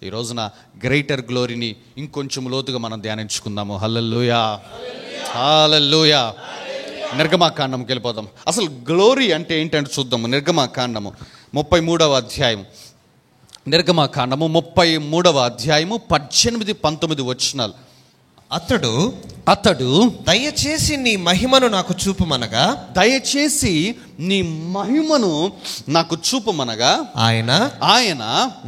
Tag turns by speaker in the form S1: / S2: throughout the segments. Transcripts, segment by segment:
S1: ఈ రోజున గ్రేటర్ గ్లోరీని ఇంకొంచెం లోతుగా మనం ధ్యానించుకుందాము. హల్లెలూయా, హల్లెలూయా. నిర్గమాకాండంకి వెళ్ళిపోదాం. అసలు గ్లోరీ అంటే ఏంటంటే చూద్దాము. నిర్గమాకాండము 33వ అధ్యాయం, నిర్గమాకాండము 33వ అధ్యాయము 18-19 వచనాలు. అతడు
S2: దయచేసి నీ మహిమను నాకు చూపుమనగా,
S1: దయచేసి నీ మహిమను నాకు చూపుమనగా, ఆయన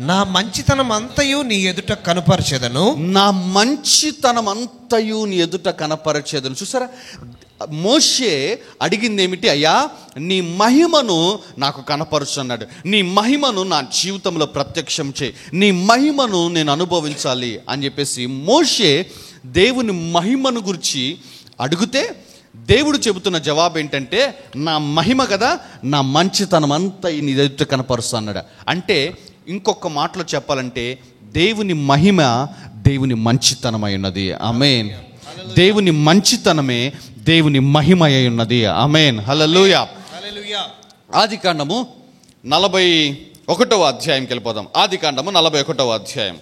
S2: నా మంచితనం అంతయు నీ ఎదుట కనపరచెదను,
S1: నా మంచితనం అంతయు నీ ఎదుట కనపరచెదను. చూసారా, మోషే అడిగింది ఏమిటి? అయ్యా, నీ మహిమను నాకు కనపరచు అన్నాడు. నీ మహిమను నా జీవితంలో ప్రత్యక్షం చేయి, నీ మహిమను నేను అనుభవించాలి అని చెప్పేసి మోషే దేవుని మహిమను గురించి అడిగితే దేవుడు చెబుతున్న జవాబు ఏంటంటే, నా మహిమ కదా, నా మంచితనం అంతా నీ ఎదుట కనపరుస్తా అన్నాడు. అంటే ఇంకొక మాటలో చెప్పాలంటే దేవుని మహిమ దేవుని మంచితనమై ఉన్నది. ఆమేన్. దేవుని మంచితనమే దేవుని మహిమ అయి ఉన్నది. ఆమేన్. హల్లెలూయా. ఆదికాండము 41వ అధ్యాయంకి వెళ్ళిపోదాం. ఆదికాండము 41వ అధ్యాయం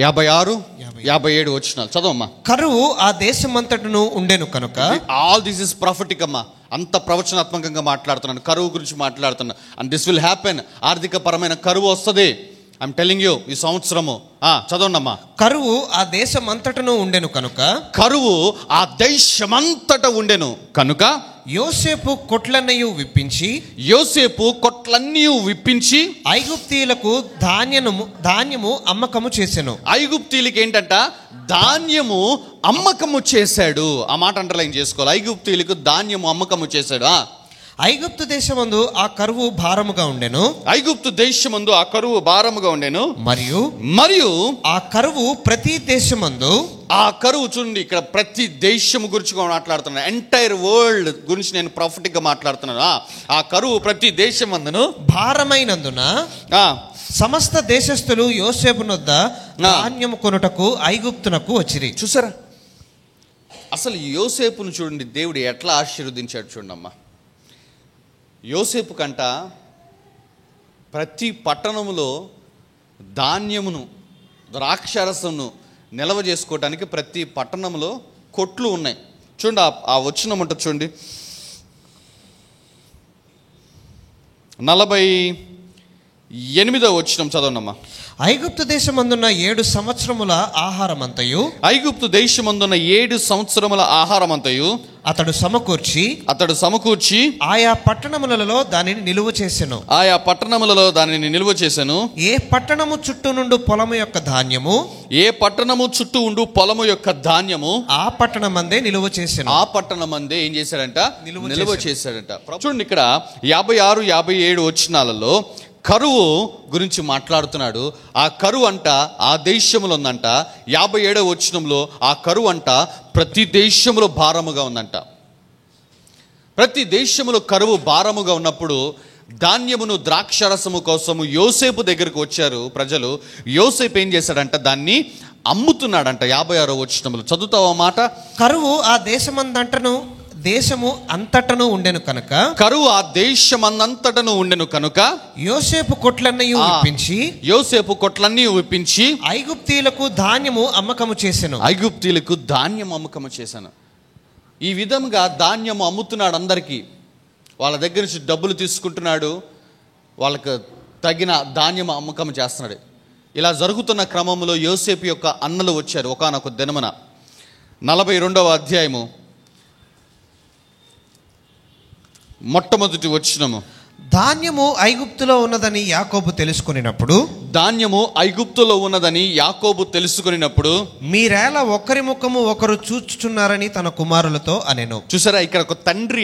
S1: 56-57 వచనాలు చదవమ్మా.
S2: కరువు ఆ దేశమంతటను ఉండెను కనుక.
S1: ఆల్ దిస్ ఇస్ ప్రాఫిటిక్ అమ్మా, అంత ప్రవచనాత్మకంగా మాట్లాడుతున్నాను, కరువు గురించి మాట్లాడుతున్నా. And this will happen. ఆర్థిక పరమైన కరువు వస్తుంది. ఐఎమ్ టెల్లింగ్ యూ, ఈ సంవత్సరము. చదవండమ్మా.
S2: కరువు ఆ దేశమంతటను ఉండెను కనుక.
S1: కరువు ఆ దేశమంతట ఉండెను కనుక
S2: యోసేపు కొట్లన్నయు విప్పించి ఐగుప్తీయులకు ధాన్యము అమ్మకము చేసెను.
S1: ఐగుప్తీయులకి ఏంటంట? ధాన్యము అమ్మకము చేశాడు. ఆ మాట అండర్లైన్ చేసుకోవాలి. ఐగుప్తీయులకు ధాన్యము అమ్మకము చేశాడు.
S2: ఐగుప్తు దేశమందు ఆ కరువు భారముగా ఉండెను.
S1: ఐగుప్తు దేశమందు ఆ కరువు భారముగా ఉండెను. మరియు
S2: ఆ కరువు ప్రతి దేశమందు,
S1: ఆ కరువు చూడండి, ఇక్కడ ప్రతి దేశము గురించి మాట్లాడుతున్నాను. ఎంటైర్ వరల్డ్ గురించి నేను ప్రాఫిటిక్ గా మాట్లాడుతున్నాను. ఆ కరువు ప్రతి దేశమందును
S2: భారమైనందున సమస్త దేశస్థులు యోసేపునొద్ద ధాన్యము కొనుటకు ఐగుప్తునకు వచ్చిరి.
S1: చూసారా, అసలు యోసేపును చూడండి, దేవుడు ఎట్లా ఆశీర్వదించాడు చూడమ్మా. యోసేపు కంట ప్రతి పట్టణములో ధాన్యమును, ద్రాక్షరసమును నిల్వ చేసుకోవడానికి ప్రతి పట్టణంలో కొట్లు ఉన్నాయి. చూడండి, ఆ వచనం ఉంటుంది చూడండి, 48వ వచనం చదవండమ్మా.
S2: ఐగుప్తు దేశమందున్న 7 సంవత్సరముల ఆహారమంతయు,
S1: ఐగుప్తు దేశమందున్న 7 సంవత్సరముల ఆహారమంతయు
S2: అతడు సమకూర్చి ఆయా పట్టణములలో దానిని నిలువ చేసెను. ఏ పట్టణము చుట్టూ నుండి పొలము యొక్క ధాన్యము ఆ పట్టణమందే నిలువ చేసెను.
S1: ఆ పట్టణమందే ఏం చేశాడంట? నిలువ చేశాడంట. చూడండి, ఇక్కడ 56-57 వచనాలలో కరువు గురించి మాట్లాడుతున్నాడు. ఆ కరువు అంట ఆ దేశంలో ఉందంట. 57వ వచనంలో ఆ కరువు అంట ప్రతి దేశంలో భారముగా ఉందంట. ప్రతి దేశంలో కరువు భారముగా ఉన్నప్పుడు ధాన్యమును, ద్రాక్షరసము కోసము యోసేపు దగ్గరకు వచ్చారు ప్రజలు. యోసేపు ఏం చేశాడంట? దాన్ని అమ్ముతున్నాడంట. 56వ వచనంలో చదువుతావా మాట?
S2: కరువు ఆ దేశము అంతటను ఉండెను కనుక,
S1: కరువు ఆ దేశమంతటను ఉండెను కనుక
S2: యోసేపు కొట్లన్నీ విప్పించి ఐగుప్తీయులకు ధాన్యము అమ్మకము చేసెను. ఈ విధంగా ధాన్యము అమ్ముతున్నాడు అందరికీ. వాళ్ళ దగ్గర నుంచి డబ్బులు తీసుకుంటున్నాడు, వాళ్ళకు తగిన ధాన్యం అమ్మకం చేస్తున్నాడు. ఇలా జరుగుతున్న క్రమంలో యోసేపు యొక్క అన్నలు వచ్చారు ఒకానొక దినమున. 42వ అధ్యాయము మొట్టమొదటి వచనము. ధాన్యము ఐగుప్తులో ఉన్నదని యాకోబు తెలుసుకొనినప్పుడు మీరేలా ఒకరి ముఖము ఒకరు చూచుచున్నారని తన కుమారులతో అనెను.
S1: చూసారా, ఇక్కడ ఒక తండ్రి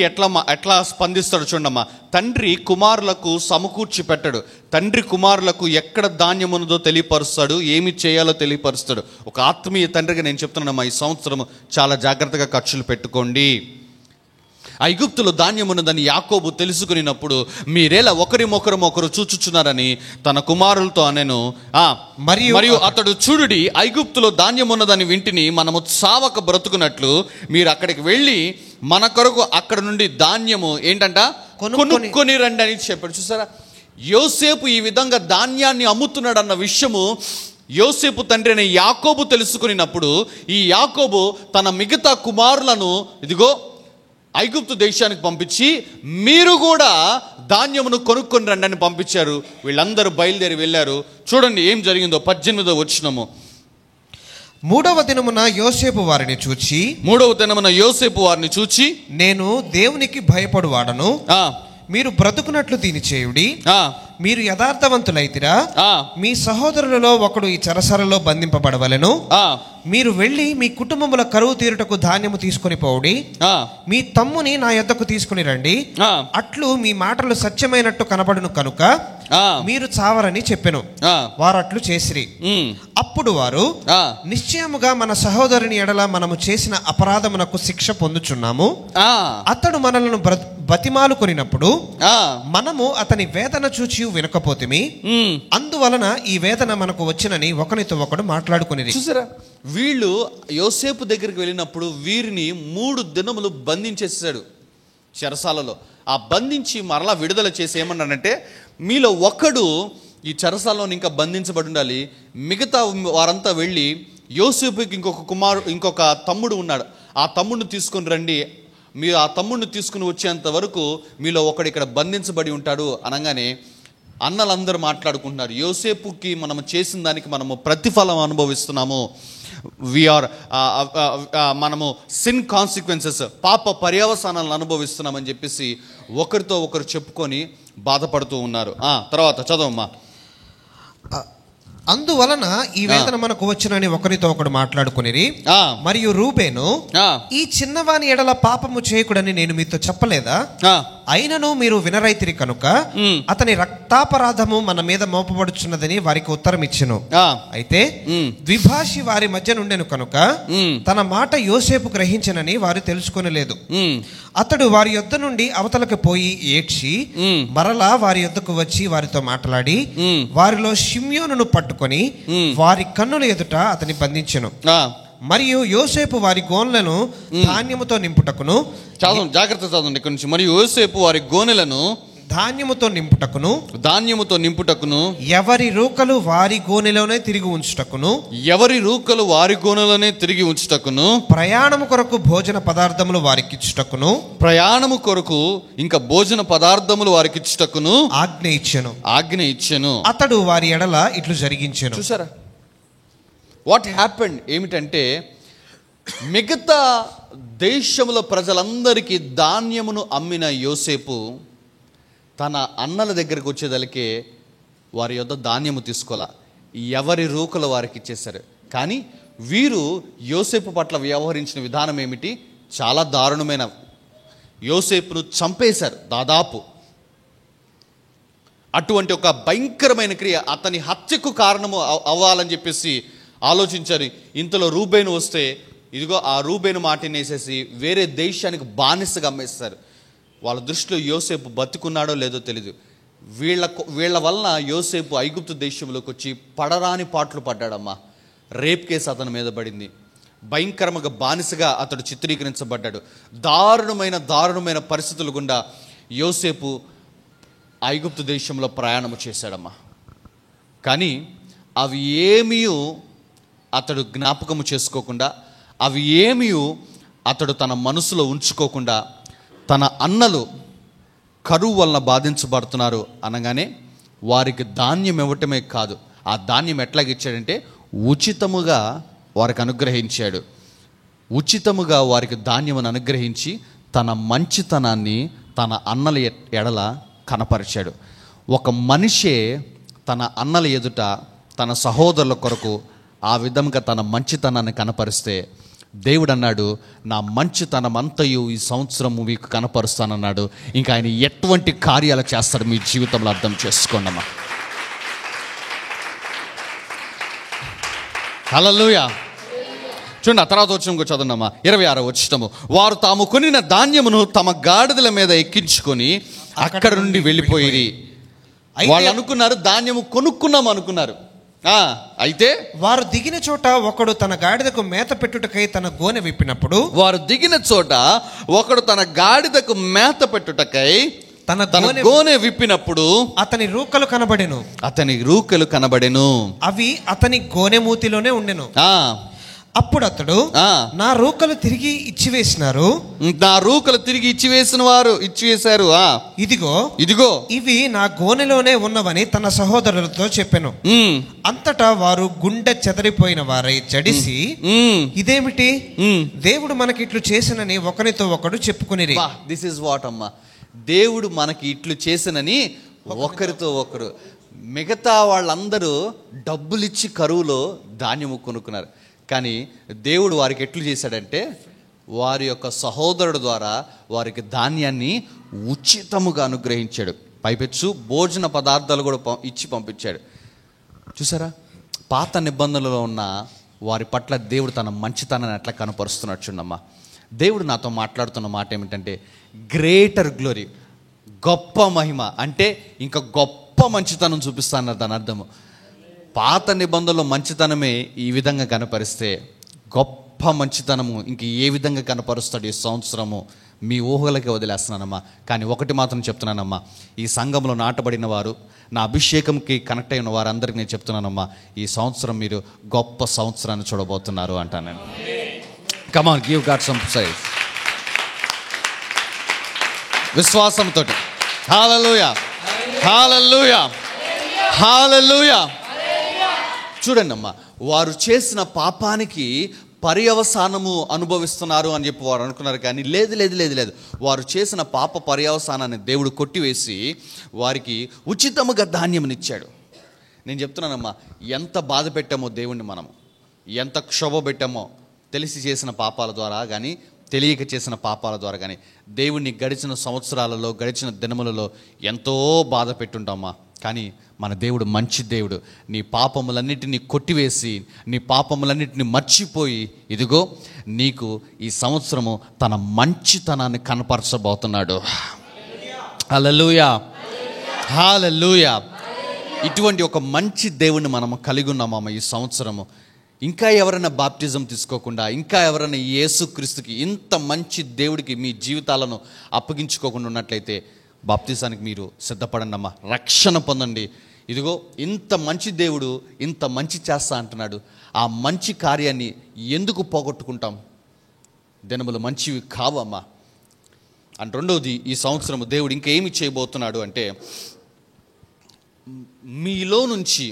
S1: ఎట్లా స్పందిస్తాడు చూడమ్మా. తండ్రి కుమారులకు సమకూర్చి పెట్టాడు. తండ్రి కుమారులకు ఎక్కడ ధాన్యం ఉన్నదో తెలియపరుస్తాడు, ఏమి చేయాలో తెలియపరుస్తాడు. ఒక ఆత్మీయ తండ్రిగా నేను చెప్తున్నానమ్మా, ఈ సంవత్సరం చాలా జాగ్రత్తగా ఖర్చులు పెట్టుకోండి. ఐగుప్తులో ధాన్యం ఉన్నదని యాకోబు తెలుసుకున్నప్పుడు మీరేలా ఒకరు చూచుచున్నారని తన కుమారులతో అనెను. మరియు అతడు చూడుడి, ఐగుప్తులో ధాన్యం ఉన్నదని వింటిని, మనము చావక బ్రతుకున్నట్లు మీరు అక్కడికి వెళ్ళి మన కొరకు అక్కడ నుండి ధాన్యము ఏంటంట కొనుక్కొని రండి అని చెప్పాడు. చూసారా, యోసేపు ఈ విధంగా ధాన్యాన్ని అమ్ముతున్నాడు అన్న విషయము యోసేపు తండ్రి అనే యాకోబు తెలుసుకున్నప్పుడు ఈ యాకోబు తన మిగతా కుమారులను ఇదిగో ఐగుప్తు దేశానికి పంపించి మీరు కూడా ధాన్యమును కొనుక్కొని రండి అని పంపించారు. వీళ్ళందరూ బయలుదేరి వెళ్ళారు. చూడండి ఏం జరిగిందో 18వ వచనము.
S3: 3వ దినమున యోసేపు వారిని చూచి నేను దేవునికి భయపడువాడను, మీరు బ్రతుకున్నట్లు దీని చేయుడి, మీరు యథార్థవంతులైతిరా, మీ సహోదరులలో ఒకడు ఈ చెరసరలో బంధింపబడవలెను, మీరు వెళ్ళి మీ కుటుంబముల కరువు తీరుటకు ధాన్యము తీసుకొని పోవుడి, మీ తమ్ముని నా యొద్దకు తీసుకుని రండి, అట్లు మీ మాటలు సత్యమైనట్టు కనబడును కనుక మీరు చావరని చెప్పెను. వారు అట్లు చేసిరి. అప్పుడు వారు, నిశ్చయముగా మన సహోదరుని ఎడల మనము చేసిన అపరాధమునకు శిక్ష పొందుచున్నాము, అతడు మనలను బతిమాలు కొనినప్పుడు మనము అతని వేదన చూచి వినకపోతిమి, అందువలన ఈ వేదన మనకు వచ్చినని ఒకనితో ఒకడు మాట్లాడుకుని.
S1: చూసారా, వీళ్ళు యోసేపు దగ్గరికి వెళ్ళినప్పుడు వీరిని 3 దినములు బంధించేసాడు చెరసాలలో. ఆ బంధించి మరలా విడుదల చేసి ఏమన్నాడంటే, మీలో ఒకడు ఈ చెరసాలలో ఇంకా బంధించబడి ఉండాలి, మిగతా వారంతా వెళ్ళి యోసేపుకి ఇంకొక తమ్ముడు ఉన్నాడు, ఆ తమ్ముడిని తీసుకొని రండి, మీరు ఆ తమ్ముడిని తీసుకుని వచ్చేంత వరకు మీలో ఒకడు ఇక్కడ బంధించబడి ఉంటాడు అనగానే అన్నలందరూ మాట్లాడుకుంటున్నారు, యోసేపుకి మనం చేసిన దానికి మనము ప్రతిఫలం అనుభవిస్తున్నాము, మనము సిన్ కాన్సిక్వెన్సెస్, పాప పర్యవసానాలను అనుభవిస్తున్నామని చెప్పేసి ఒకరితో ఒకరు చెప్పుకొని బాధపడుతూ ఉన్నారు. తర్వాత చదవమ్మా.
S3: అందువలన ఈ వేదన మనకు వచ్చునని ఒకరితో ఒకడు మాట్లాడుకుని, మరియు రూబేను, ఈ చిన్నవాని ఎడల పాపము చేయకూడని నేను మీతో చెప్పలేదా, అయినను మీరు వినరైతిరి కనుక అతని రక్తాపరాధము మన మీద మోపబడుచున్నదని వారికి ఉత్తరం ఇచ్చెను. అయితే ద్విభాషి వారి మధ్య నుండెను కనుక తన మాట యోసేపు గ్రహించనని వారు తెలుసుకొనలేదు. అతడు వారి యొద్ద నుండి అవతలకు పోయి ఏడ్చి మరలా వారి యొద్దకు వచ్చి వారితో మాట్లాడి వారిలో షిమ్యోనును పట్టుకొని వారి కన్నుల ఎదుట అతని బంధించెను. మరియు యోసేపు వారి గోనెలను ధాన్యముతో నింపుటకును,
S1: జాగ్రత్త చదవండి ఇక్కడ నుంచి, మరియు యోసేపు వారి గోనెలను
S3: ధాన్యముతో నింపుటకును, ఎవరి రూకలు వారి గోనెలోనే తిరిగి ఉంచుటకును, ప్రయాణము కొరకు భోజన పదార్థములు వారికిచ్చుటకును,
S1: ఇంకా భోజన పదార్థములు వారికిచ్చుటకును ఆజ్ఞ ఇచ్చెను.
S3: అతడు వారి ఎడల ఇట్లు జరిగించెను.
S1: చూసారా వాట్ హ్యాపెండ్ ఏమిటంటే, మిగతా దేశముల ప్రజలందరికీ ధాన్యమును అమ్మిన యోసేపు తన అన్నల దగ్గరికి వచ్చేదలికే వారి యొద్ద ధాన్యము తీసుకోవాల, ఎవరి రూకలు వారికి ఇచ్చేశారు. కానీ వీరు యోసేపు పట్ల వ్యవహరించిన విధానం ఏమిటి, చాలా దారుణమైన. యోసేపును చంపేశారు దాదాపు. అటువంటి ఒక భయంకరమైన క్రియ, అతని హత్యకు కారణము అవ్వాలని చెప్పేసి ఆలోచించారు. ఇంతలో రూబేను వస్తే ఇదిగో ఆ రూబేను మాటని వేసేసి వేరే దేశానికి బానిసగా అమ్మేస్తారు. వాళ్ళ దృష్టిలో యోసేపు బతుకున్నాడో లేదో తెలీదు. వీళ్ళ వలన యోసేపు ఐగుప్తు దేశంలోకి వచ్చి పడరాని పాటలు పడ్డాడమ్మా. రేప్ కేసు అతని మీద పడింది. భయంకరంగా బానిసగా అతడు చిత్రీకరించబడ్డాడు. దారుణమైన పరిస్థితుల గుండా యోసేపు ఐగుప్తు దేశంలో ప్రయాణము చేశాడమ్మా. కానీ అవి ఏమీ అతడు జ్ఞాపకము చేసుకోకుండా, అవి ఏమీ అతడు తన మనసులో ఉంచుకోకుండా, తన అన్నలు కరువు వలన బాధించబడుతున్నారు అనగానే వారికి ధాన్యం ఇవ్వటమే కాదు, ఆ ధాన్యం ఎట్లాగిచ్చాడంటే ఉచితముగా వారికి అనుగ్రహించాడు. ఉచితముగా వారికి ధాన్యమును అనుగ్రహించి తన మంచితనాన్ని తన అన్నల ఎడల కనపరిచాడు. ఒక మనిషే తన అన్నల ఎదుట తన సహోదరుల కొరకు ఆ విధంగా తన మంచితనాన్ని కనపరిస్తే దేవుడు అన్నాడు, నా మంచితనం అంతయు ఈ సంవత్సరము మీకు కనపరుస్తానన్నాడు. ఇంకా ఆయన ఎటువంటి కార్యాలు చేస్తాడు మీ జీవితంలో అర్థం చేసుకోండమ్మా. హల్లెలూయా. చూడండి, ఆ తర్వాత వచ్చిన చదవమ్మా. 26వ వచనము. వారు తాము కొనిన ధాన్యమును తమ గాడిదల మీద ఎక్కించుకొని అక్కడ నుండి వెళ్ళిపోయి, వాళ్ళు అనుకున్నారు ధాన్యము కొనుక్కున్నాం అనుకున్నారు. అయితే
S3: వారు దిగిన చోట ఒకడు తన గాడిదకు మేత పెట్టుటకై తన గోనె విప్పినప్పుడు, తన
S2: గోనె విప్పినప్పుడు
S3: అతని రూకలు కనబడెను.
S2: అతని రూకలు కనబడెను.
S3: అవి అతని గోనె మూతిలోనే ఉండెను. అప్పుడు అతడు, నా రూకలు తిరిగి ఇచ్చివేసినారు,
S2: నా రూకలు తిరిగి ఇచ్చివేశారు. ఇదిగో
S3: ఇవి నా గోనెలోనే ఉన్నవని తన సహోదరులతో చెప్పెను. అంతటా వారు గుండె చెదరిపోయిన వారై జడిసి, ఇదేమిటి, దేవుడు మనకి ఇట్లు చేసినని ఒకరితో ఒకడు చెప్పుకుని.
S2: దిస్ ఇస్ వాట్ అమ్మా, దేవుడు మనకి ఇట్లు చేసినని ఒకరితో ఒకరు. మిగతా వాళ్ళందరూ డబ్బులిచ్చి కరువులో ధాన్యము కొనుక్కున్నారు. కానీ దేవుడు వారికి ఎట్లు చేశాడంటే వారి యొక్క సహోదరుడు ద్వారా వారికి ధాన్యాన్ని ఉచితముగా అనుగ్రహించాడు. పైపెచ్చు భోజన పదార్థాలు కూడా ఇచ్చి పంపించాడు. చూసారా, పాత నిబంధనలలో ఉన్న వారి పట్ల దేవుడు తన మంచితనాన్ని ఎట్లా కనపరుస్తున్నాడు చూడమ్మా. దేవుడు నాతో మాట్లాడుతున్న మాట ఏమిటంటే గ్రేటర్ గ్లోరీ, గొప్ప మహిమ అంటే ఇంకా గొప్ప మంచితనం చూపిస్తానన్నారు. దాని అర్థము పాత నిబంధనలో మంచితనమే ఈ విధంగా కనపరిస్తే గొప్ప మంచితనము ఇంక ఏ విధంగా కనపరుస్తాడు ఈ సంవత్సరము మీ ఊహలకి వదిలేస్తున్నానమ్మా. కానీ ఒకటి మాత్రం చెప్తున్నానమ్మా, ఈ సంఘంలో నాటబడిన వారు, నా అభిషేకంకి కనెక్ట్ అయిన వారందరికీ నేను చెప్తున్నానమ్మా, ఈ సంవత్సరం మీరు గొప్ప సంవత్సరాన్ని చూడబోతున్నారు అంటాను నేను. Come on, give God some praise. విశ్వాసంతో హల్లెలూయా, హల్లెలూయా, హల్లెలూయా. చూడండి అమ్మా, వారు చేసిన పాపానికి పర్యవసానము అనుభవిస్తున్నారు అని చెప్పి వారు అనుకున్నారు. కానీ లేదు, వారు చేసిన పాప పర్యవసానాన్ని దేవుడు కొట్టివేసి వారికి ఉచితముగా ధాన్యమునిచ్చాడు. నేను చెప్తున్నానమ్మా, ఎంత బాధ పెట్టామో దేవుణ్ణి మనము, ఎంత క్షోభ పెట్టామో తెలిసి చేసిన పాపాల ద్వారా కానీ తెలియక చేసిన పాపాల ద్వారా కానీ దేవుణ్ణి గడిచిన సంవత్సరాలలో గడిచిన దినములలో ఎంతో బాధ పెట్టుంటామా. కానీ మన దేవుడు మంచి దేవుడు. నీ పాపములన్నిటినీ కొట్టివేసి నీ పాపములన్నిటిని మర్చిపోయి ఇదిగో నీకు ఈ సంవత్సరము తన మంచితనాన్ని కనపరచబోతున్నాడు. హల్లెలూయా, హల్లెలూయా. ఇటువంటి ఒక మంచి దేవుణ్ణి మనము కలిగి ఉన్నామమ్మ ఈ సంవత్సరము. ఇంకా ఎవరైనా బాప్టిజం తీసుకోకుండా, ఇంకా ఎవరైనా యేసుక్రీస్తుకి ఇంత మంచి దేవుడికి మీ జీవితాలను అప్పగించుకోకుండా ఉన్నట్లయితే బాప్తిజానికి మీరు సిద్ధపడండి అమ్మా, రక్షణ పొందండి. ఇదిగో ఇంత మంచి దేవుడు ఇంత మంచి చేస్తా అంటున్నాడు. ఆ మంచి కార్యాన్ని ఎందుకు పోగొట్టుకుంటాం? దినములు మంచివి కావమ్మా. అండ్ రెండవది, ఈ సంవత్సరము దేవుడు ఇంకేమి చేయబోతున్నాడు అంటే మీలో నుంచి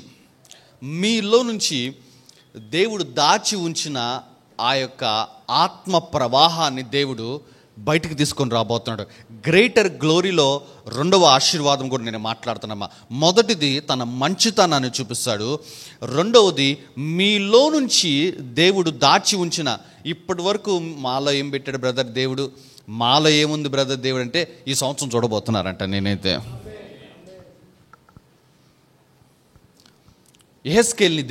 S2: దేవుడు దాచి ఉంచిన ఆ యొక్క ఆత్మ ప్రవాహాన్ని దేవుడు బయటికి తీసుకొని రాబోతున్నాడు. గ్రేటర్ గ్లోరీలో రెండవ ఆశీర్వాదం కూడా నేను మాట్లాడుతున్నామా. మొదటిది తన మంచితనాన్ని చూపిస్తాడు. రెండవది మీలో నుంచి దేవుడు దాచి ఉంచిన, ఇప్పటి వరకు మాలో ఏం పెట్టాడు బ్రదర్ దేవుడు, మాలో ఏముంది బ్రదర్ దేవుడు అంటే ఈ సంవత్సరం చూడబోతున్నారంట. నేనైతే యెహెజ్కేలుని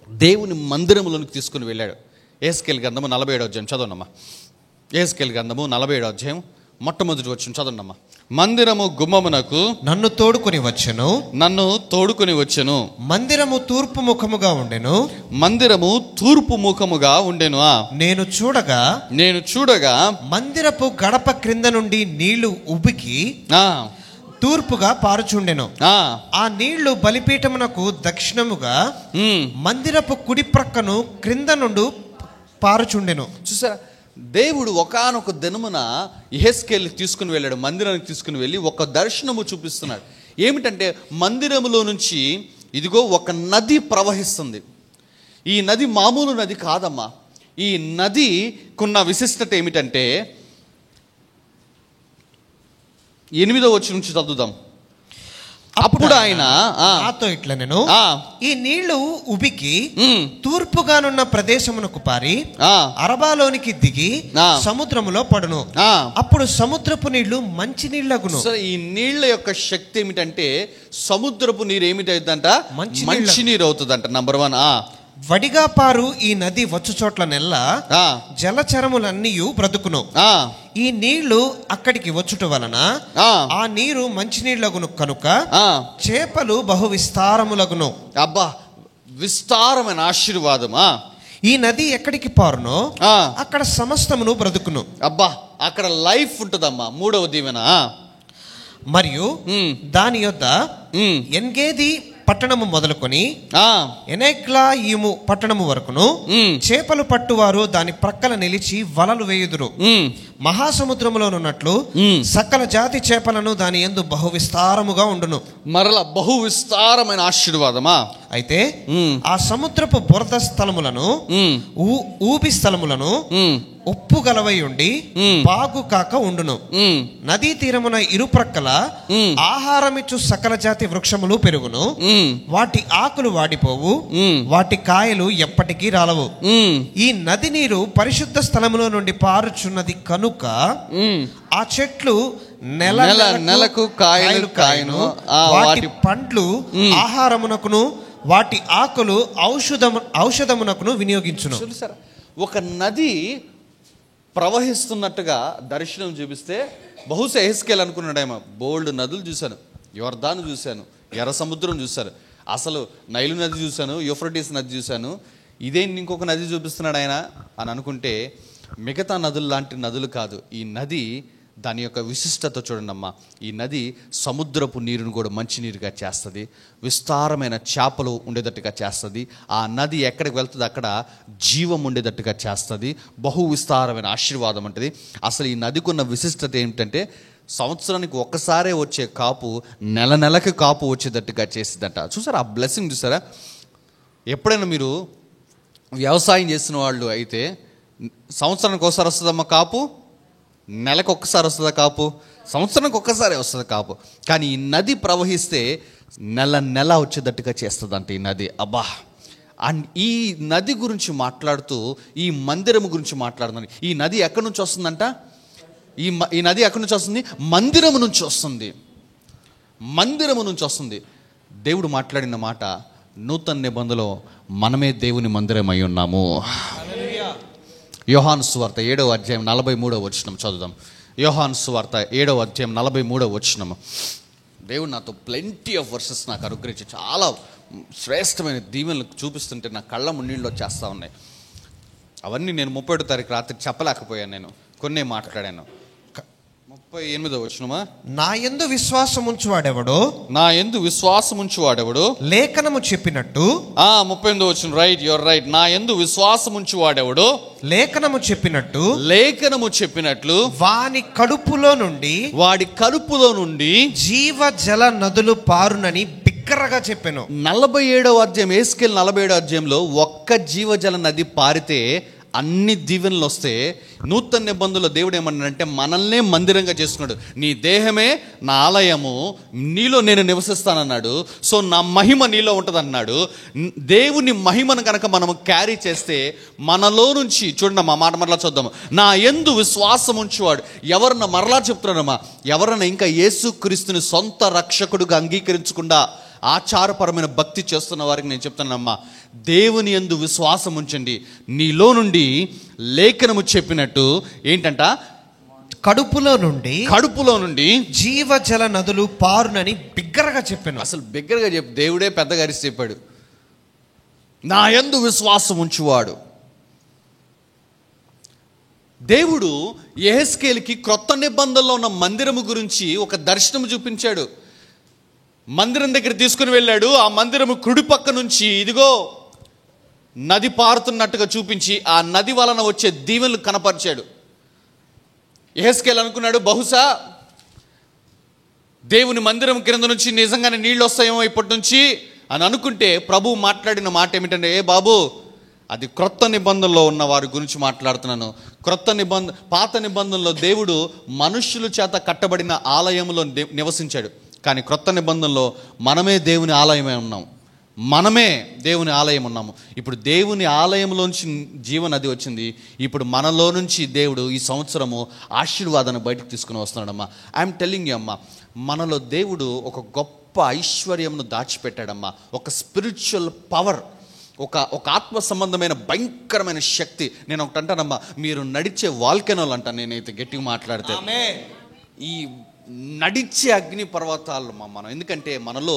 S2: దేవుని మందిరంలోనికి తీసుకుని వెళ్ళాడు. యెహెజ్కేలు గ్రంథము 47వ అధ్యాయం చదవనమ్మా. యెహెజ్కేలు గ్రంథము 47వ అధ్యాయం మొట్టమొదటి వచనం చదవనమ్మా. మందిరము గుమ్మమునకు నన్ను తోడుకొని వచ్చెను. మందిరము తూర్పు ముఖముగా ఉండెను. నేను చూడగా మందిరపు గడప క్రింద నుండి నీళ్లు ఉబికి తూర్పుగా పారుచుండెను. ఆ నీళ్లు బలిపీఠమునకు దక్షిణముగా మందిరపు కుడి ప్రక్కను క్రింద నుండి పారుచుండెను. చూసారా, దేవుడు ఒకానొక దినమున యెహెజ్కేలు తీసుకుని వెళ్ళాడు, మందిరానికి తీసుకుని వెళ్ళి ఒక దర్శనము చూపిస్తున్నాడు. ఏమిటంటే మందిరములో నుంచి ఇదిగో ఒక నది ప్రవహిస్తుంది. ఈ నది మామూలు నది కాదమ్మా. ఈ నదికున్న విశిష్టత ఏమిటంటే 8వ వచనం నుంచి చదువుదాం. అప్పుడు ఆయన నాతో ఇట్లా, నేను ఈ నీళ్లు ఉబికి తూర్పుగానున్న ప్రదేశమునకు పారి అరబాలోనికి దిగి సముద్రములో పడును. అప్పుడు సముద్రపు నీళ్లు మంచి నీళ్లగును. ఈ నీళ్ల యొక్క శక్తి ఏమిటంటే సముద్రపు నీరు ఏమిటంట, మంచి నీరు అవుతుందంట. నంబర్ 1, వడిగా పారు ఈ నది వచ్చు చోట్ల నెల్ల జలచరములన్నీ బ్రతుకును. ఈ నీళ్లు అక్కడికి వచ్చుట వలన ఆ నీరు మంచినీళ్లగును కనుక చేపలు బహు విస్తారములగును. అబ్బా, విస్తారమైన ఆశీర్వాదమా. ఈ నది ఎక్కడికి పారునో అక్కడ సమస్తమును బ్రతుకును. అబ్బా, అక్కడ లైఫ్ ఉంటుందమ్మా. 3వ దీవెన,
S3: మరియు దాని యొద్ద ఎన్గేది పట్టణము మొదలుకొని ఎనెగ్లాయిము పట్టణము వరకును చేపలు పట్టువారు దాని ప్రక్కల నిలిచి వలలు వేయుదురు. మహాసముద్రములోనున్నట్లు సకల జాతి చేపలను దాని యందు బహు విస్తారముగా ఉండును.
S2: మరల బహు విస్తారమైన ఆశీర్వాదమా.
S3: అయితే ఆ సముద్రపు బురద స్థలములను ఊబి స్థలములను ఉప్పు గలవై ఉండి బాగు కాక ఉండును. నదీ తీరమున ఇరుప్రక్కల ఆహారమిచ్చు సకల జాతి వృక్షములు పెరుగును. వాటి ఆకులు వాడిపోవు, వాటి కాయలు ఎప్పటికీ రాలవు. ఈ నది నీరు పరిశుద్ధ స్థలములో నుండి పారుచున్నది కనుక ఆ చెట్లు
S2: నెలకు కాయలు కాయను,
S3: వాటి పండ్లు ఆహారమునకును వాటి ఆకులు ఔషధమునకును వినియోగించును.
S2: ఒక నది ప్రవహిస్తున్నట్టుగా దర్శనం చూపిస్తే బహుశా ఎహెజ్కేలు అనుకున్నాడేమో, బోల్డ్ నదులు చూశాను, యోర్దాను చూశాను, ఎర్ర సముద్రం చూశాను, అసలు నైలు నది చూశాను, యూఫ్రటీస్ నది చూశాను, ఇదే ఇంకొక నది చూపిస్తున్నాడు ఆయన అని అనుకుంటే మిగతా నదులు లాంటి నదులు కాదు. ఈ నది దాని యొక్క విశిష్టత చూడండి అమ్మా. ఈ నది సముద్రపు నీరును కూడా మంచినీరుగా చేస్తుంది, విస్తారమైన చేపలు ఉండేటట్టుగా చేస్తుంది. ఆ నది ఎక్కడికి వెళ్తుంది అక్కడ జీవం ఉండేటట్టుగా చేస్తుంది, బహు విస్తారమైన ఆశీర్వాదం ఉంటుంది. అసలు ఈ నదికి ఉన్న విశిష్టత ఏమిటంటే సంవత్సరానికి ఒక్కసారే వచ్చే కాపు నెలకి కాపు వచ్చేటట్టుగా చేసిందంట. చూసారా ఆ బ్లెస్సింగ్? చూసారా? ఎప్పుడైనా మీరు వ్యవసాయం చేసిన వాళ్ళు అయితే సంవత్సరానికి ఒకసారి వస్తుందమ్మా కాపు, నెలకు ఒక్కసారి వస్తుందా కాపు, సంవత్సరానికి ఒక్కసారి వస్తుంది కాపు. కానీ ఈ నది ప్రవహిస్తే నెల వచ్చేటట్టుగా చేస్తుందంట ఈ నది. అబ్బా! అండ్ ఈ నది గురించి మాట్లాడుతూ ఈ మందిరం గురించి మాట్లాడుతుంది. ఈ నది ఎక్కడి నుంచి వస్తుందంట? ఈ నది ఎక్కడి నుంచి వస్తుంది? మందిరము నుంచి వస్తుంది. మందిరము నుంచి వస్తుంది. దేవుడు మాట్లాడిన మాట, నూతన నిబంధనలో మనమే దేవుని మందిరం అయి ఉన్నాము. యోహాను సువార్త 7వ అధ్యాయం 43వ వచనం చదువుదాం. యోహాను సువార్త 7వ అధ్యాయం 43వ వచనం. దేవుడు నాతో ప్లెంటీ ఆఫ్ వర్సెస్ నాకు అనుగ్రహించి చాలా శ్రేష్టమైన దీవెనలు చూపిస్తుంటే నా కళ్ళ మున్నీళ్ళు వచ్చేస్తూ ఉన్నాయి. అవన్నీ నేను 31వ తారీఖు రాత్రి చెప్పలేకపోయాను, నేను కొన్నే మాట్లాడాను. 38వ వచనమా,
S3: నా యందు విశ్వాసముంచువాడెవడో,
S2: నా యందు విశ్వాసముంచువాడెవడో
S3: లేఖనము చెప్పినట్టు.
S2: 38వ వచనం, రైట్, యువర్ రైట్. నా యందు విశ్వాసముంచువాడెవడో
S3: లేఖనము చెప్పినట్లు వాడి కడుపులో నుండి జీవ జల నదులు పారునని బిగ్గరగా చెప్పాను.
S2: 47వ అధ్యాయం, ఎహెజ్కేలు 47వ అధ్యాయంలో ఒక్క జీవజల నది పారితే అన్ని దీవెనలు వస్తే, నూతన నిబంధనలో దేవుడు ఏమన్నాడంటే మనల్నే మందిరంగా చేసుకున్నాడు. నీ దేహమే నా ఆలయము, నీలో నేను నివసిస్తానన్నాడు. సో నా మహిమ నీలో ఉంటుంది అన్నాడు. దేవుని మహిమను కనుక మనం క్యారీ చేస్తే మనలో నుంచి, చూడండి మా మాట మరలా చూద్దాము, నా యందు విశ్వాసం ఉంచువాడు. ఎవరన్నా మరలా చెప్తున్నారమ్మా, ఎవరన్నా ఇంకా యేసుక్రీస్తుని సొంత రక్షకుడుగా అంగీకరించకుండా ఆచారపరమైన భక్తి చేస్తున్న వారికి నేను చెప్తానమ్మా, దేవుని యందు విశ్వాసం ఉంచండి. నీలో నుండి లేఖనము చెప్పినట్టు ఏంటంట,
S3: కడుపులో నుండి జీవ జల నదులు పారునని బిగ్గరగా చెప్పాను.
S2: అసలు బిగ్గరగా దేవుడే పెద్దగా అరిచి చెప్పాడు, నా యందు విశ్వాసం ఉంచువాడు. దేవుడు యెహెజ్కేలుకి క్రొత్త నిబంధనలో ఉన్న మందిరము గురించి ఒక దర్శనం చూపించాడు. మందిరం దగ్గర తీసుకుని వెళ్ళాడు. ఆ మందిరము కుడి పక్క నుంచి ఇదిగో నది పారుతున్నట్టుగా చూపించి ఆ నది వలన వచ్చే దీవెనలు కనపరిచాడు. యెహెజ్కేలు అనుకున్నాడు, బహుశా దేవుని మందిరం క్రింద నుంచి నిజంగానే నీళ్ళు వస్తాయేమో ఇప్పటి నుంచి అని అనుకుంటే, ప్రభువు మాట్లాడిన మాట ఏమిటంటే, ఏ బాబు, అది క్రొత్త నిబంధనలో ఉన్న వారి గురించి మాట్లాడుతున్నాను. పాత నిబంధనలో దేవుడు మనుష్యుల చేత కట్టబడిన ఆలయంలో నివసించాడు. కానీ క్రొత్త నిబంధనలో మనమే దేవుని ఆలయమే ఉన్నాం, మనమే దేవుని ఆలయం ఉన్నాము. ఇప్పుడు దేవుని ఆలయంలోంచి జీవనది వచ్చింది. ఇప్పుడు మనలో నుంచి దేవుడు ఈ సంవత్సరము ఆశీర్వాదాన్ని బయటకు తీసుకుని వస్తున్నాడమ్మా. ఐఎమ్ టెల్లింగ్ యూ అమ్మా, మనలో దేవుడు ఒక గొప్ప ఐశ్వర్యంను దాచిపెట్టాడమ్మా. ఒక స్పిరిచువల్ పవర్, ఒక ఆత్మ సంబంధమైన భయంకరమైన శక్తి. నేను ఒకటి అంటానమ్మా, మీరు నడిచే వాల్కెనోలు అంటాను నేనైతే గట్టిగా మాట్లాడితే, ఈ నడిచే అగ్ని పర్వతాలు మనం. ఎందుకంటే మనలో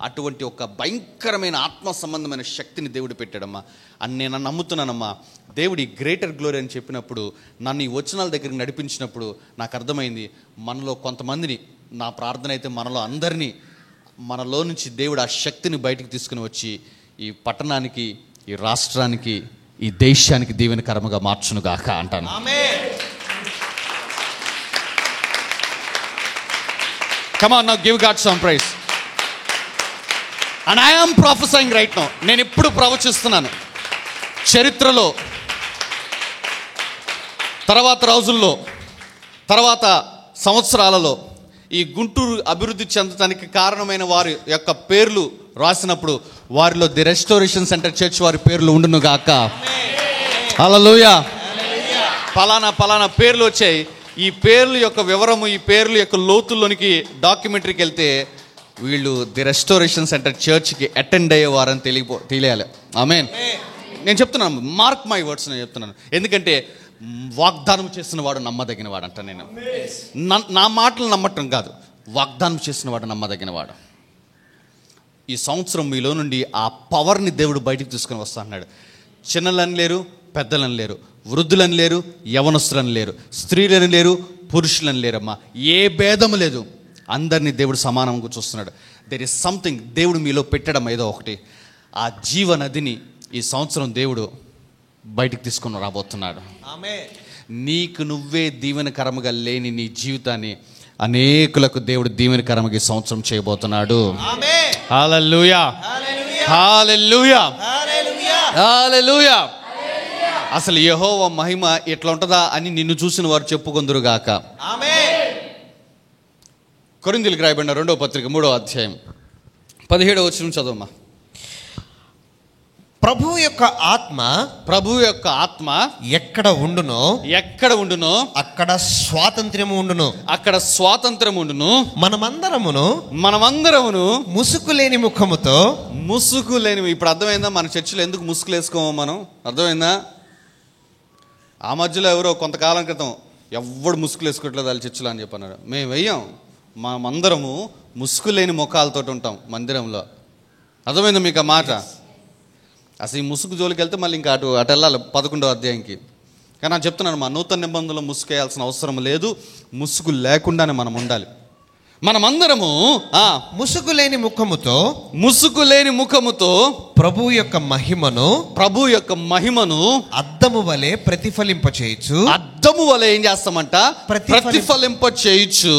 S2: అటువంటి ఒక భయంకరమైన ఆత్మ సంబంధమైన శక్తిని దేవుడు పెట్టాడమ్మా అని నేను నమ్ముతున్నానమ్మా. దేవుడి గ్రేటర్ గ్లోరీ అని చెప్పినప్పుడు, నన్ను ఈ వచనాల దగ్గరికి నడిపించినప్పుడు నాకు అర్థమైంది, మనలో కొంతమందిని
S1: నా ప్రార్థన అయితే మనలో నుంచి దేవుడు ఆ శక్తిని బయటికి తీసుకుని వచ్చి ఈ పట్టణానికి, ఈ రాష్ట్రానికి, ఈ దేశానికి దీవెనకరముగా మార్చునుగాక అంటాను. Come on now, give God some praise. And I am prophesying right now. నేను ఇప్పుడు ప్రవచిస్తున్నాను. చరిత్రలో, తర్వాత రోజుల్లో, తర్వాత సంవత్సరాలలో ఈ గుంటూరు అభివృద్ధి చెందడానికి కారణమైన వారి యొక్క పేర్లు రాసినప్పుడు వారిలో ది రెస్టోరేషన్ సెంటర్ చర్చ్ వారి పేర్లు ఉండునుగాక. హల్లెలూయా. పలానా పేర్లు వచ్చాయి. ఈ పేర్ల యొక్క వివరము, ఈ పేర్ల యొక్క లోతుల్లోనికి డాక్యుమెంటరీకి వెళ్తే వీళ్ళు ది రెస్టోరేషన్ సెంటర్ చర్చ్కి అటెండ్ అయ్యేవారని తెలియాలి. ఆమేన్. నేను చెప్తున్నాను, మార్క్ మై వర్డ్స్ నేను చెప్తున్నాను. ఎందుకంటే వాగ్దానం చేసిన వాడు నమ్మదగిన వాడు అంట. నేను నా మాటలు నమ్మటం కాదు, వాగ్దానం చేసిన వాడు నమ్మదగిన వాడు. ఈ సంవత్సరం మీలో నుండి ఆ పవర్ని దేవుడు బయటికి తీసుకొని వస్తా అన్నాడు. చిన్నలని లేరు, పెద్దలని లేరు, వృద్ధులని లేరు, యవనస్తులని లేరు, స్త్రీలని లేరు, పురుషులని లేరమ్మా. ఏ భేదము లేదు, అందరినీ దేవుడు సమానంగా చూస్తున్నాడు. దెర్ ఇస్ సంథింగ్ దేవుడు మీలో పెట్టడం ఏదో ఒకటి. ఆ జీవనదిని ఈ సంవత్సరం దేవుడు బయటికి తీసుకొని రాబోతున్నాడు. నీకు నువ్వే దీవెనకరముగా లేని నీ జీవితాన్ని అనేకులకు దేవుడు దీవెనకరముగా ఈ సంవత్సరం చేయబోతున్నాడు. హల్లెలూయా, హల్లెలూయా, హల్లెలూయా. అసలు యెహోవా మహిమ ఎట్లా ఉంటుందా అని నిన్ను చూసిన వారు చెప్పుకొందురుగాక. కొరింథీయులకు రాయబడిన 2వ పత్రిక 3వ అధ్యాయం 17వ వచనం చదవమ్మా.
S3: ప్రభువు యొక్క ఆత్మ ఎక్కడ ఉండునో అక్కడ స్వాతంత్ర్యము ఉండును. మనమందరమును ముసుగులేని ముఖముతో.
S1: ఇప్పుడు అర్థమైందా మన చర్చిలో ఎందుకు ముసుగులు వేసుకోమో మనం? అర్థమైందా? ఆ మధ్యలో ఎవరో కొంతకాలం క్రితం ఎవడు ముసుగులు వేసుకోవట్లేదు వాళ్ళ చర్చిలో అని చెప్పన్నారు. మేము వెయ్యాం, మనమందరము ముసుగు లేని ముఖాలతో ఉంటాం మందిరంలో. అర్థమైందా మీకు ఆ మాట? అసలు ఈ ముసుగు జోలికి వెళ్తే మళ్ళీ ఇంకా అటు వెళ్ళాలి 11వ అధ్యాయంకి. కానీ నేను చెప్తున్నాను, మా నూతన నిబంధనలో ముసుగు వేయాల్సిన అవసరం లేదు. ముసుగు లేకుండానే మనం ఉండాలి. మనమందరము
S3: ముసుగులేని ముఖముతో ప్రభు యొక్క మహిమను అద్దము వలె ప్రతిఫలింపచేయచ్చు.
S1: అద్దము వలె ఏం చేస్తామంట? ప్రతిఫలింపచేయచ్చు.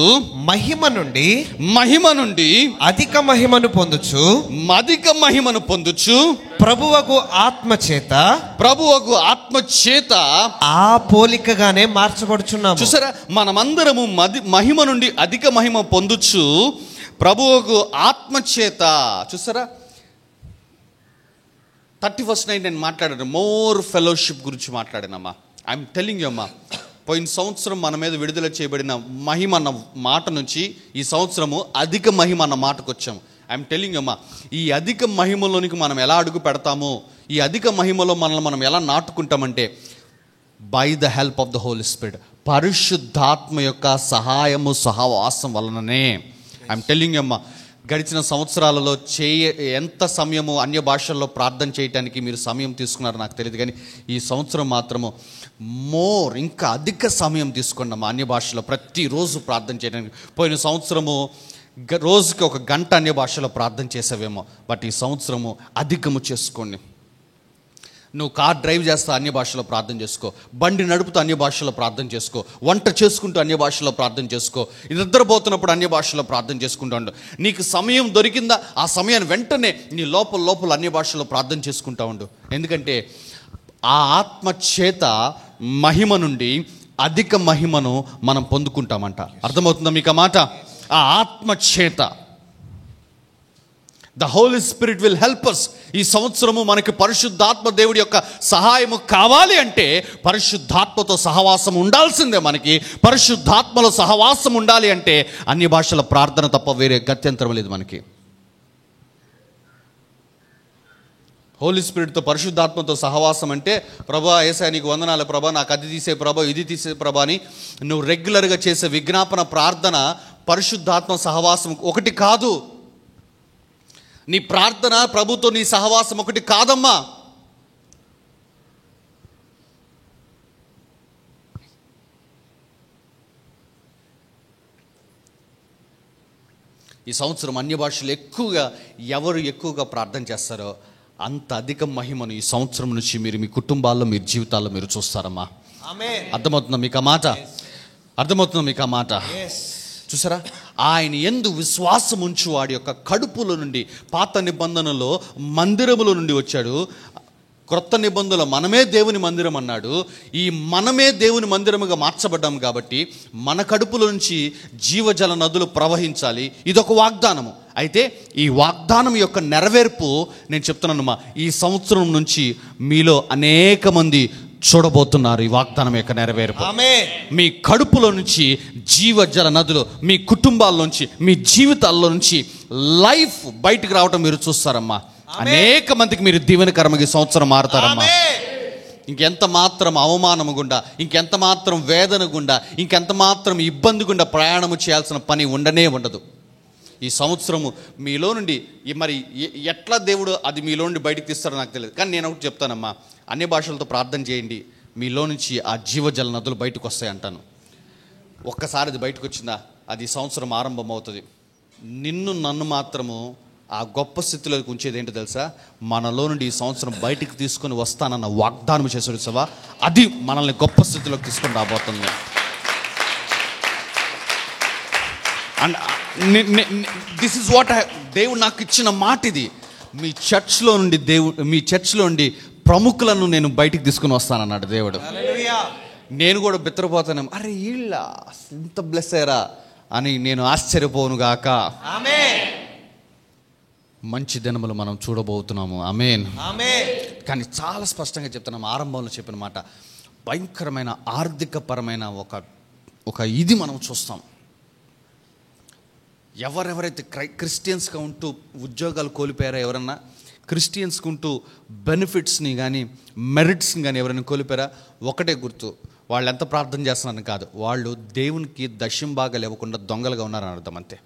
S3: మహిమ నుండి
S1: అధిక మహిమను పొందుచు
S3: ప్రభువగు ఆత్మ చేత ఆ పోలికగానే మార్చబడుచున్నాము.
S1: చూసారా, మనమందరము మహిమ నుండి అధిక మహిమ పొందుచు ప్రభువుకు ఆత్మ చేత. చూసారా, 31st నైట్ నేను మాట్లాడాను, మోర్ ఫెలోషిప్ గురించి మాట్లాడానమ్మా. ఐఎమ్ టెల్లింగ్ యూ అమ్మా, పోయిన సంవత్సరం మన మీద విడుదల చేయబడిన మహిమ అన్న మాట నుంచి ఈ సంవత్సరము అధిక మహిమ అన్న మాటకు వచ్చాము. ఐఎమ్ టెల్లింగ్ యూ అమ్మా, ఈ అధిక మహిమలోనికి మనం ఎలా అడుగు పెడతామో, ఈ అధిక మహిమలో మనల్ని మనం ఎలా నాటుకుంటామంటే by the help of the Holy Spirit, పరిశుద్ధాత్మ యొక్క సహాయము సహవాసం వలననే. ఐఎమ్ టెల్లింగ్ యూ అమ్మా, గడిచిన సంవత్సరాలలో ఎంత సమయము అన్య భాషల్లో ప్రార్థన చేయడానికి మీరు సమయం తీసుకున్నారో నాకు తెలియదు, కానీ ఈ సంవత్సరం మాత్రము ఇంకా అధిక సమయం తీసుకోండి అమ్మా అన్య భాషలో ప్రతిరోజు ప్రార్థన చేయడానికి. పోయిన సంవత్సరము రోజుకి 1 గంట అన్య భాషలో ప్రార్థన చేసావేమో, బట్ ఈ సంవత్సరము అధికము చేసుకోండి. నువ్వు కార్ డ్రైవ్ చేస్తా అన్య భాషలో ప్రార్థన చేసుకో, బండి నడుపుతూ అన్య భాషలో ప్రార్థన చేసుకో, వంట చేసుకుంటూ అన్య భాషలో ప్రార్థన చేసుకో, నిద్రపోతున్నప్పుడు అన్య భాషలో ప్రార్థన చేసుకుంటూ ఉండు. నీకు సమయం దొరికిందా ఆ సమయాన్ని వెంటనే నీ లోపల అన్య భాషలో ప్రార్థన చేసుకుంటూ ఉండు. ఎందుకంటే ఆ ఆత్మ చేత మహిమ నుండి అధిక మహిమను మనం పొందుకుంటామంట. అర్థమవుతుందా మీకు ఆ మాట? ఆ ఆత్మ చేత the Holy Spirit will help us. ఈ సంవత్సరము మనకి పరిశుద్ధాత్మ దేవుడి యొక్క సహాయము కావాలి అంటే పరిశుద్ధాత్మతో సహవాసం ఉండాల్సిందే. మనకి పరిశుద్ధాత్మలో సహవాసం ఉండాలి అంటే అన్య భాషల ప్రార్థన తప్ప వేరే గత్యంతరం లేదు మనకి. హోలీ స్పిరిట్తో పరిశుద్ధాత్మతో సహవాసం అంటే, ప్రభా యేసయ్యా నీకు వందనాలు ప్రభా, నాకు అది తీసే ప్రభా, ఇది తీసే ప్రభా అని నువ్వు రెగ్యులర్గా చేసే విజ్ఞాపన ప్రార్థన పరిశుద్ధాత్మ సహవాసం ఒకటి కాదు. నీ ప్రార్థన ప్రభుతో నీ సహవాసం ఒకటి కాదమ్మా. ఈ సంవత్సరం అన్య భాషలు ఎక్కువగా ఎవరు ఎక్కువగా ప్రార్థన చేస్తారో అంత అధిక మహిమను ఈ సంవత్సరం నుంచి మీరు మీ కుటుంబాల్లో, మీ జీవితాల్లో మీరు చూస్తారమ్మా. అర్థమవుతుందా మీకు ఆ మాట? అర్థమవుతుందా మీకు ఆ మాట? చూసారా, ఆయన యందు విశ్వాసం ఉంచు వాడి యొక్క కడుపులో నుండి, పాత నిబంధనలో మందిరములో నుండి వచ్చాడు, క్రొత్త నిబంధనలో మనమే దేవుని మందిరం అన్నాడు. ఈ మనమే దేవుని మందిరముగా మార్చబడ్డాము కాబట్టి మన కడుపులో నుంచి జీవజల నదులు ప్రవహించాలి. ఇదొక వాగ్దానము. అయితే ఈ వాగ్దానం యొక్క నెరవేర్పు నేను చెప్తున్నానమ్మా, ఈ సంవత్సరం నుంచి మీలో అనేక మంది చూడబోతున్నారు ఈ వాగ్దానం యొక్క నెరవేర్పు. మీ కడుపులో నుంచి జీవజల నదులు మీ కుటుంబాల్లోంచి, మీ జీవితాల్లో నుంచి లైఫ్ బయటకు రావటం మీరు చూస్తారమ్మా. అనేక మందికి మీరు దీవెనకరంగా ఈ సంవత్సరం మారుతారమ్మా. ఇంకెంత మాత్రం అవమానము గుండా, ఇంకెంత మాత్రం వేదన గుండా, ఇంకెంత మాత్రం ఇబ్బంది గుండా ప్రయాణము చేయాల్సిన పని ఉండనే ఉండదు. ఈ సంవత్సరము మీలో నుండి మరి ఎట్లా దేవుడు అది మీలో నుండి బయటకు తీస్తాడో నాకు తెలియదు, కానీ నేను ఒకటి చెప్తానమ్మా, అన్ని భాషలతో ప్రార్థన చేయండి, మీలో నుంచి ఆ జీవజల నదులు బయటకు వస్తాయి అంటాను. ఒక్కసారి అది బయటకు వచ్చిందా, అది సంవత్సరం ఆరంభం అవుతుంది. నిన్ను నన్ను మాత్రము ఆ గొప్ప స్థితిలోకి ఉంచేది ఏంటో తెలుసా? మనలో నుండి ఈ సంవత్సరం బయటికి తీసుకొని వస్తానన్న వాగ్దానం చేసాడు సవా, అది మనల్ని గొప్ప స్థితిలోకి తీసుకొని రాబోతుంది. అండ్ దిస్ ఇస్ వాట్ దేవుడు నాకు ఇచ్చిన మాట ఇది. మీ చర్చ్లో నుండి మీ చర్చ్లో నుండి ప్రముఖులను నేను బయటికి తీసుకుని వస్తానన్నాడు దేవుడు. నేను కూడా బెత్తరపోతాను, అరే వీళ్ళ ఇంత బ్లెస్ అయ్యారా అని నేను ఆశ్చర్యపోను గాక. మంచి దినములు మనం చూడబోతున్నాము. ఆమేన్. కానీ చాలా స్పష్టంగా చెప్తున్నాము, ఆరంభంలో చెప్పిన మాట, భయంకరమైన ఆర్థిక పరమైన ఒక ఇది మనం చూస్తాం. ఎవరెవరైతే క్రిస్టియన్స్గా ఉంటూ ఉద్యోగాలు కోల్పోయారో, ఎవరన్నా క్రిస్టియన్స్కి ఉంటూ బెనిఫిట్స్ని కానీ మెరిట్స్ని కానీ ఎవరైనా కోల్పోయారా, ఒకటే గుర్తు, వాళ్ళు ఎంత ప్రార్థన చేస్తున్నారని కాదు, వాళ్ళు దేవునికి దశంభాగాలు ఇవ్వకుండా దొంగలుగా ఉన్నారని అర్థం అంతే.